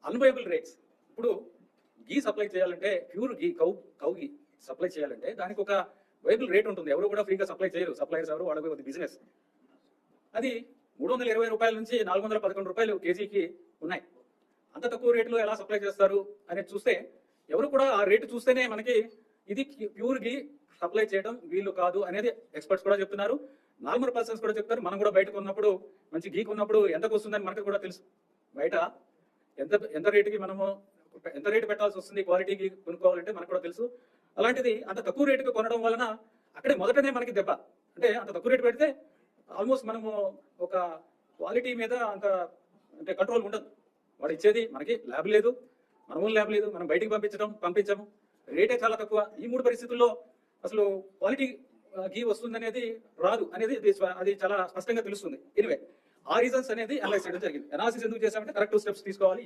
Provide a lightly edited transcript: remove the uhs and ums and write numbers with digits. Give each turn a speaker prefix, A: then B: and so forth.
A: Unviable rates. ఇప్పుడు గీ supply చేయాలంటే, pure గీ, cow గీ supply చేయాలంటే దానికి ఒక వైబుల్ రేట్ ఉంటుంది. ఎవరు కూడా ఫ్రీగా సప్లై చేయరు. సప్లైర్స్ ఎవరు, వాళ్ళకి బిజినెస్. అది 320 రూపాయల నుంచి 411 రూపాయలు కేజీకి ఉన్నాయి. అంత తక్కువ రేటులో ఎలా సప్లై చేస్తారు అనేది చూస్తే, ఎవరు కూడా ఆ రేటు చూస్తేనే మనకి ఇది ప్యూర్ గీ సప్లై చేయడం వీళ్ళు కాదు అనేది ఎక్స్పర్ట్స్ కూడా చెప్తున్నారు. నార్మల్ పర్సన్స్ కూడా చెప్తారు. మనం కూడా బయటకు ఉన్నప్పుడు, మంచి గీ కొన్నప్పుడు ఎంతకు వస్తుందని మనకు కూడా తెలుసు. బయట ఎంత ఎంత రేటుకి మనము ఎంత రేటు పెట్టాల్సి వస్తుంది క్వాలిటీకి కొనుక్కోవాలంటే మనకు కూడా తెలుసు. అలాంటిది అంత తక్కువ రేటుకి కొనడం వలన అక్కడే మొదటనే మనకి దెబ్బ. అంటే అంత తక్కువ రేటు పెడితే ఆల్మోస్ట్ మనము ఒక క్వాలిటీ మీద అంత అంటే కంట్రోల్ ఉండదు. వాడు ఇచ్చేది మనకి ల్యాబ్ లేదు, మనము ల్యాబ్ లేదు, మనం బయటికి పంపించము, రేటే చాలా తక్కువ. ఈ మూడు పరిస్థితుల్లో అసలు క్వాలిటీ గీ వస్తుందనేది రాదు అనేది అది చాలా స్పష్టంగా తెలుస్తుంది. ఎనివే, ఆ రీజన్స్ అనేది అనలైజ్ చేయడం జరిగింది. అనాలిసిస్ ఎందుకు చేశామంటే కరెక్ట్ స్టెప్స్ తీసుకోవాలి.